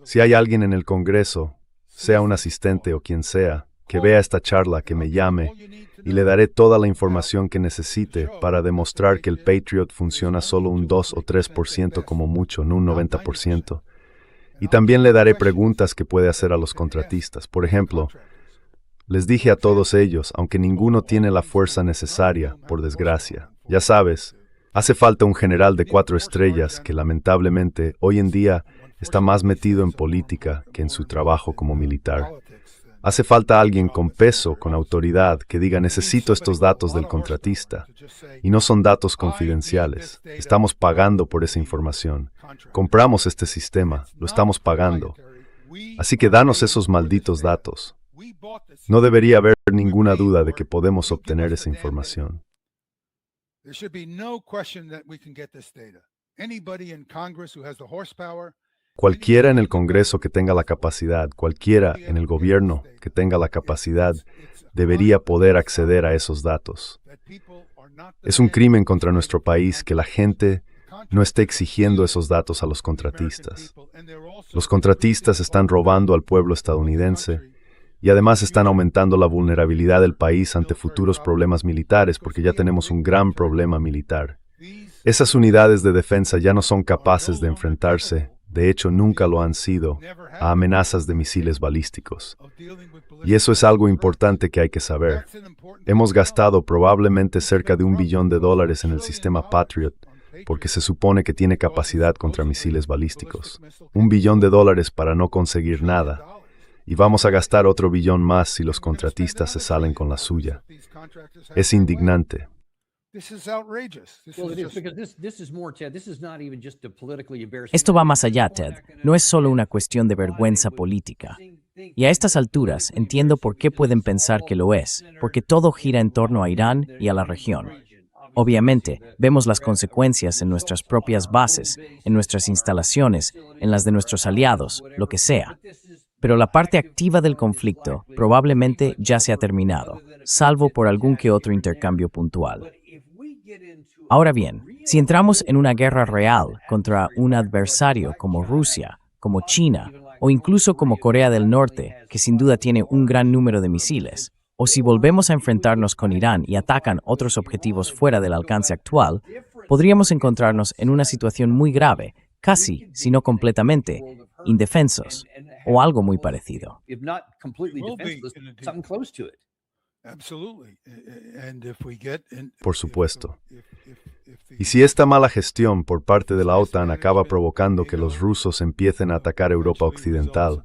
Si hay alguien en el Congreso, sea un asistente o quien sea, que vea esta charla, que me llame, y le daré toda la información que necesite para demostrar que el Patriot funciona solo un 2 o 3% como mucho, no un 90%. Y también le daré preguntas que puede hacer a los contratistas. Por ejemplo, les dije a todos ellos, aunque ninguno tiene la fuerza necesaria, por desgracia. Ya sabes, hace falta un general de 4 estrellas que lamentablemente hoy en día está más metido en política que en su trabajo como militar. Hace falta alguien con peso, con autoridad, que diga necesito estos datos del contratista. Y no son datos confidenciales. Estamos pagando por esa información. Compramos este sistema, lo estamos pagando. Así que danos esos malditos datos. No debería haber ninguna duda de que podemos obtener esa información. Cualquiera en el Congreso que tenga la capacidad, cualquiera en el gobierno que tenga la capacidad, debería poder acceder a esos datos. Es un crimen contra nuestro país que la gente no esté exigiendo esos datos a los contratistas. Los contratistas están robando al pueblo estadounidense y además están aumentando la vulnerabilidad del país ante futuros problemas militares porque ya tenemos un gran problema militar. Esas unidades de defensa ya no son capaces de enfrentarse, de hecho nunca lo han sido, a amenazas de misiles balísticos. Y eso es algo importante que hay que saber. Hemos gastado probablemente cerca de $1 billón en el sistema Patriot, porque se supone que tiene capacidad contra misiles balísticos. $1 billón para no conseguir nada. Y vamos a gastar otro $1 billón más si los contratistas se salen con la suya. Es indignante. Esto va más allá, Ted. No es solo una cuestión de vergüenza política. Y a estas alturas entiendo por qué pueden pensar que lo es, porque todo gira en torno a Irán y a la región. Obviamente, vemos las consecuencias en nuestras propias bases, en nuestras instalaciones, en las de nuestros aliados, lo que sea. Pero la parte activa del conflicto probablemente ya se ha terminado, salvo por algún que otro intercambio puntual. Ahora bien, si entramos en una guerra real contra un adversario como Rusia, como China, o incluso como Corea del Norte, que sin duda tiene un gran número de misiles, o si volvemos a enfrentarnos con Irán y atacan otros objetivos fuera del alcance actual, podríamos encontrarnos en una situación muy grave, casi, si no completamente, indefensos, o algo muy parecido. Por supuesto. Y si esta mala gestión por parte de la OTAN acaba provocando que los rusos empiecen a atacar Europa Occidental,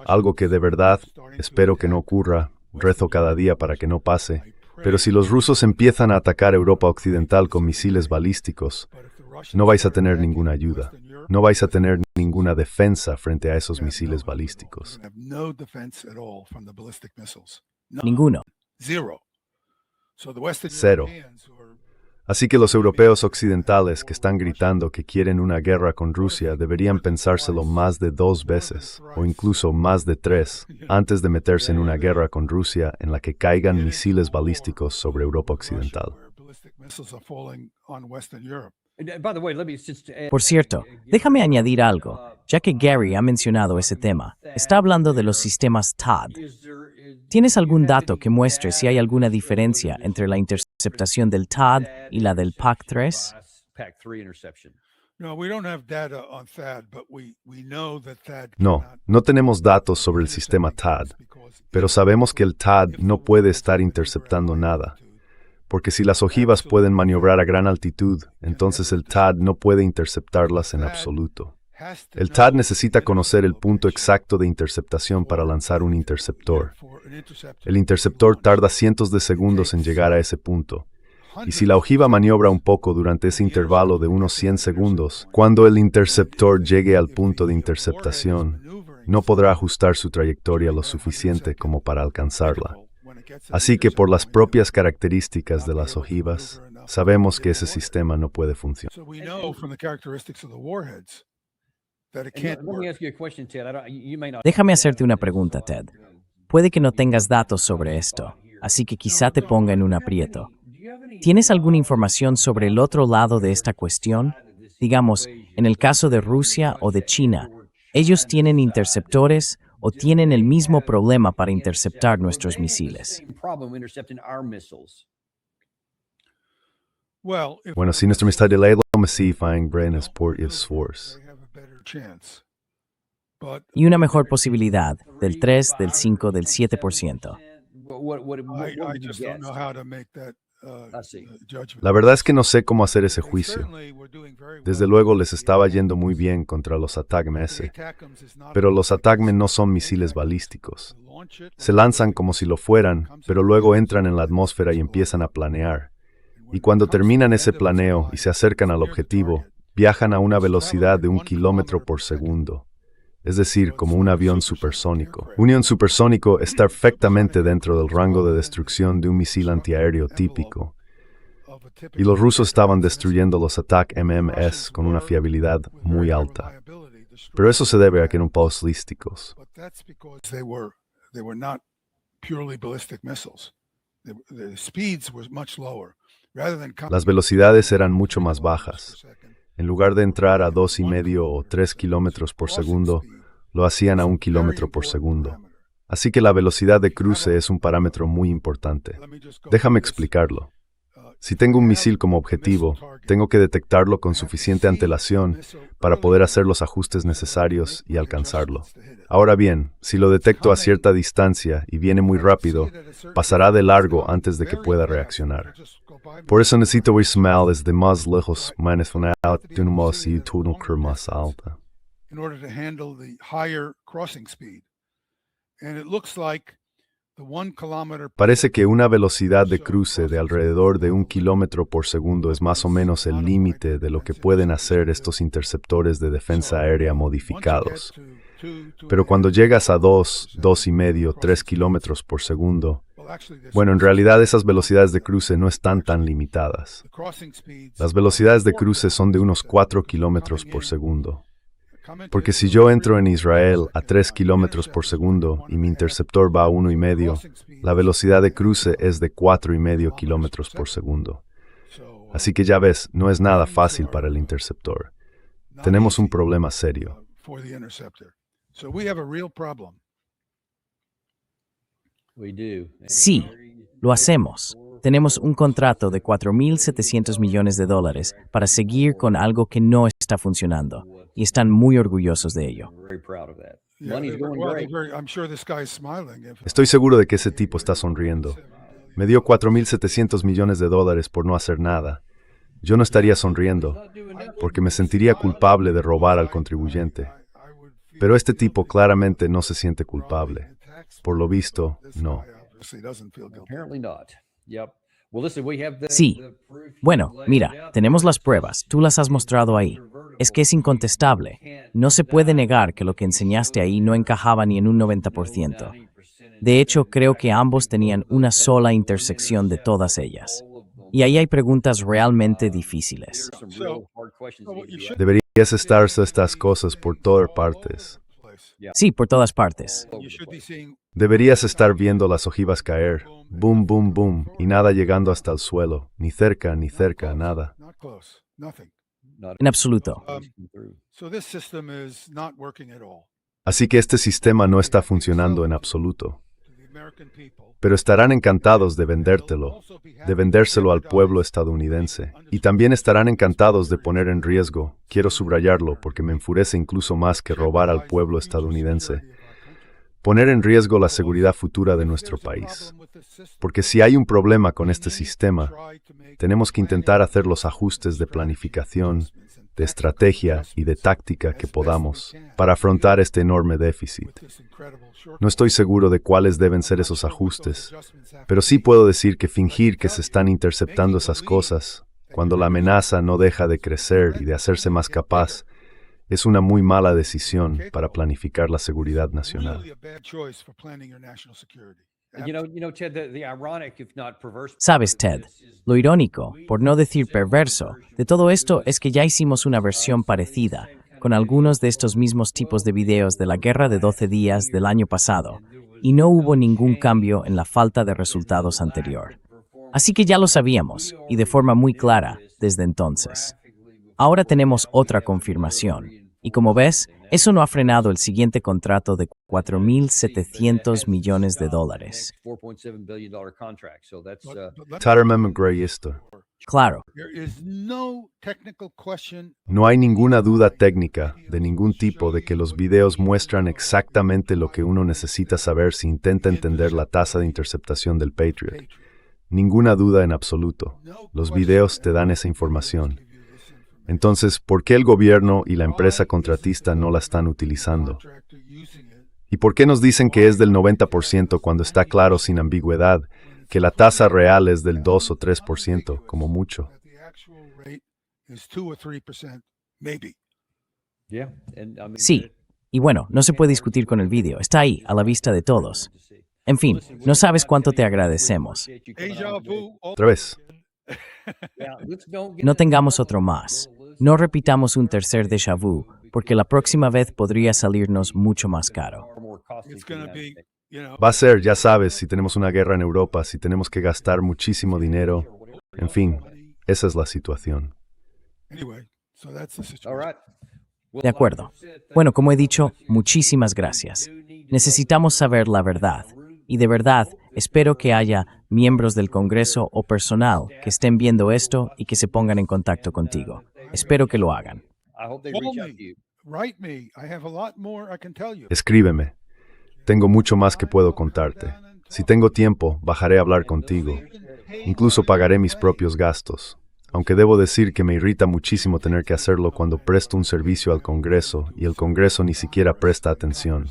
algo que de verdad espero que no ocurra, rezo cada día para que no pase. Pero si los rusos empiezan a atacar Europa Occidental con misiles balísticos, no vais a tener ninguna ayuda. No vais a tener ninguna defensa frente a esos misiles balísticos. Ninguno. Cero. Así que los europeos occidentales que están gritando que quieren una guerra con Rusia deberían pensárselo más de 2 veces, o incluso más de 3, antes de meterse en una guerra con Rusia en la que caigan misiles balísticos sobre Europa Occidental. Por cierto, déjame añadir algo, ya que Gary ha mencionado ese tema. Está hablando de los sistemas THAAD. ¿Tienes algún dato que muestre si hay alguna diferencia entre la interceptación del THAAD y la del PAC-3? No, no tenemos datos sobre el sistema THAAD, pero sabemos que el THAAD no puede estar interceptando nada. Porque si las ojivas pueden maniobrar a gran altitud, entonces el THAAD no puede interceptarlas en absoluto. El THAAD necesita conocer el punto exacto de interceptación para lanzar un interceptor. El interceptor tarda cientos de segundos en llegar a ese punto. Y si la ojiva maniobra un poco durante ese intervalo de unos 100 segundos, cuando el interceptor llegue al punto de interceptación, no podrá ajustar su trayectoria lo suficiente como para alcanzarla. Así que por las propias características de las ojivas, sabemos que ese sistema no puede funcionar. Déjame hacerte una pregunta, Ted. Puede que no tengas datos sobre esto, así que quizá te ponga en un aprieto. ¿Tienes alguna información sobre el otro lado de esta cuestión? Digamos, en el caso de Rusia o de China, ¿ellos tienen interceptores o tienen el mismo problema para interceptar nuestros misiles? Bueno, si nuestro ministerio de ley lo masifying brain es por esfuerzo. Y una mejor posibilidad, del 3, del 5, del 7%. La verdad es que no sé cómo hacer ese juicio. Desde luego les estaba yendo muy bien contra los ATACMS, pero los ATACMS no son misiles balísticos. Se lanzan como si lo fueran, pero luego entran en la atmósfera y empiezan a planear. Y cuando terminan ese planeo y se acercan al objetivo, viajan a una velocidad de 1 kilómetro por segundo. Es decir, como un avión supersónico. Un avión supersónico está perfectamente dentro del rango de destrucción de un misil antiaéreo típico. Y los rusos estaban destruyendo los ATACMS con una fiabilidad muy alta. Pero eso se debe a que eran balísticos. Las velocidades eran mucho más bajas. En lugar de entrar a 2,5 o 3 kilómetros por segundo, lo hacían a 1 kilómetro por segundo. Así que la velocidad de cruce es un parámetro muy importante. Déjame explicarlo. Si tengo un misil como objetivo, tengo que detectarlo con suficiente antelación para poder hacer los ajustes necesarios y alcanzarlo. Ahora bien, si lo detecto a cierta distancia y viene muy rápido, pasará de largo antes de que pueda reaccionar. Por eso necesito ir desde más lejos, menos una de una velocidad más alta. Parece que una velocidad de cruce de alrededor de 1 kilómetro por segundo es más o menos el límite de lo que pueden hacer estos interceptores de defensa aérea modificados. Pero cuando llegas a 2,5, 3 kilómetros por segundo, bueno, en realidad esas velocidades de cruce no están tan limitadas. Las velocidades de cruce son de unos 4 kilómetros por segundo. Porque si yo entro en Israel a 3 kilómetros por segundo y mi interceptor va a 1,5, la velocidad de cruce es de 4,5 kilómetros por segundo. Así que ya ves, no es nada fácil para el interceptor. Tenemos un problema serio. Sí, lo hacemos. Tenemos un contrato de $4,700 millones para seguir con algo que no está funcionando, y están muy orgullosos de ello. Estoy seguro de que ese tipo está sonriendo. Me dio $4,700 millones por no hacer nada. Yo no estaría sonriendo, porque me sentiría culpable de robar al contribuyente. Pero este tipo claramente no se siente culpable. Por lo visto, no. Apparently not. Yep. Well, listen, we have Sí. Bueno, mira, tenemos las pruebas, tú las has mostrado ahí. Es que es incontestable. No se puede negar que lo que enseñaste ahí no encajaba ni en un 90%. De hecho, creo que ambos tenían una sola intersección de todas ellas. Y ahí hay preguntas realmente difíciles. some real hard questions that need to be asked. Deberías estarse estas cosas por todas partes. Sí, por todas partes. You should be seeing Deberías estar viendo las ojivas caer. Boom, boom, boom. Y nada llegando hasta el suelo. Ni cerca, nada. not close, nothing. Not En absoluto. through. So this system is not working at all. Así que este sistema no está funcionando en absoluto. To the American people, Pero estarán encantados de vendértelo, de vendérselo al pueblo estadounidense. Y también estarán encantados de poner en riesgo, quiero subrayarlo porque me enfurece incluso más que robar al pueblo estadounidense, poner en riesgo la seguridad futura de nuestro país. Porque si hay un problema con este sistema, tenemos que intentar hacer los ajustes de planificación, de estrategia y de táctica que podamos para afrontar este enorme déficit. No estoy seguro de cuáles deben ser esos ajustes, pero sí puedo decir que fingir que se están interceptando esas cosas, cuando la amenaza no deja de crecer y de hacerse más capaz, es una muy mala decisión para planificar la seguridad nacional. really a bad choice for planning your national security. Ted, the ironic, if not perverse. Sabes, Ted, lo irónico, por no decir perverso, de todo esto es que ya hicimos una versión parecida, con algunos de estos mismos tipos de videos de la Guerra de 12 días del año pasado, y no hubo ningún cambio en la falta de resultados anterior. Así que ya lo sabíamos, y de forma muy clara, desde entonces. Ahora tenemos otra confirmación, y como ves, eso no ha frenado el siguiente contrato de $4.700 millones. $4.7 billion contract. So that's But let me- Tatterman Gray esto. Claro, There is no technical question. No hay ninguna duda técnica de ningún tipo de que los videos muestran exactamente lo que uno necesita saber si intenta entender la tasa de interceptación del Patriot. Ninguna duda en absoluto. Los videos te dan esa información. Entonces, ¿por qué el gobierno y la empresa contratista no la están utilizando? Contractor using it. ¿Y por qué nos dicen que es del 90% cuando está claro sin ambigüedad que la tasa real es del 2 o 3%, como mucho? That the actual rate is 2 or 3%, maybe. yeah. And I mean, sí. Y bueno, no se puede discutir con el vídeo, está ahí, a la vista de todos. En fin, no sabes cuánto te agradecemos. Deja vu. Otra vez. No tengamos otro más. No repitamos un tercer déjà vu, porque la próxima vez podría salirnos mucho más caro. It's going to be, you know, Va a ser, ya sabes, si tenemos una guerra en Europa, si tenemos que gastar muchísimo dinero. En fin, esa es la situación. anyway, so that's the All situation. right. De acuerdo. Bueno, como he dicho, muchísimas gracias. Necesitamos saber la verdad. Y de verdad, espero que haya miembros del Congreso o personal que estén viendo esto y que se pongan en contacto contigo. Espero que lo hagan. I hope they Call reach out to me, you. write me. I have a lot more I can tell you. Escríbeme. Tengo mucho más que puedo contarte. Si tengo tiempo, bajaré a hablar contigo. Incluso pagaré mis propios gastos. Aunque debo decir que me irrita muchísimo tener que hacerlo cuando presto un servicio al Congreso y el Congreso ni siquiera presta atención.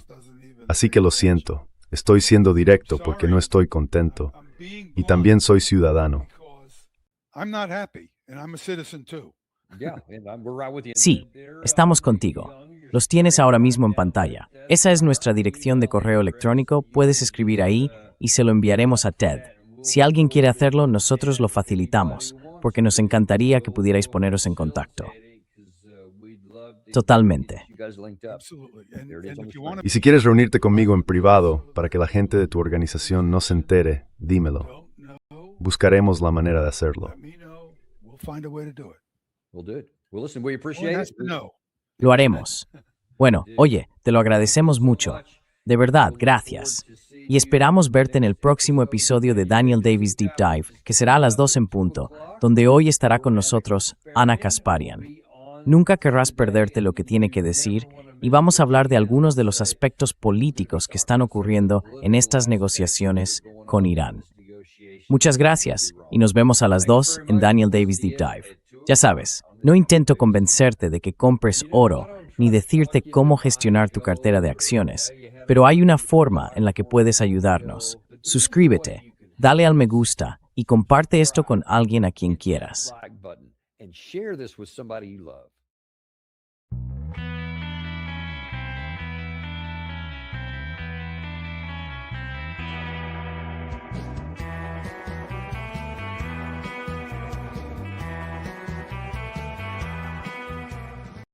Así que lo siento. Estoy siendo directo porque no estoy contento. I'm being Y también soy ciudadano. because I'm not happy, and I'm a citizen too. Yeah, and we're right with you. Sí, estamos contigo. Los tienes ahora mismo en pantalla. Esa es nuestra dirección de correo electrónico. Puedes escribir ahí y se lo enviaremos a Ted. Si alguien quiere hacerlo, nosotros lo facilitamos, porque nos encantaría que pudierais poneros en contacto. Totalmente. You guys linked up. Absolutely. And, There it is and on if the you want Y si quieres reunirte conmigo en privado para que la gente de tu organización no se entere, dímelo. to Buscaremos la manera de hacerlo. let me know, we'll find a way to do it. We'll do it. Well, listen, we One appreciate has it. to know. Lo haremos. Bueno, oye, te lo agradecemos mucho. De verdad, gracias. Y esperamos verte en el próximo episodio de Daniel Davis Deep Dive, que será a las 2 en punto, donde hoy estará con nosotros Ana Kasparian. Nunca querrás perderte lo que tiene que decir y vamos a hablar de algunos de los aspectos políticos que están ocurriendo en estas negociaciones con Irán. Muchas gracias y nos vemos a las 2 en Daniel Davis Deep Dive. Ya sabes, no intento convencerte de que compres oro ni decirte cómo gestionar tu cartera de acciones, pero hay una forma en la que puedes ayudarnos. Suscríbete, dale al me gusta y comparte esto con alguien a quien quieras. Like button and share this with somebody you love.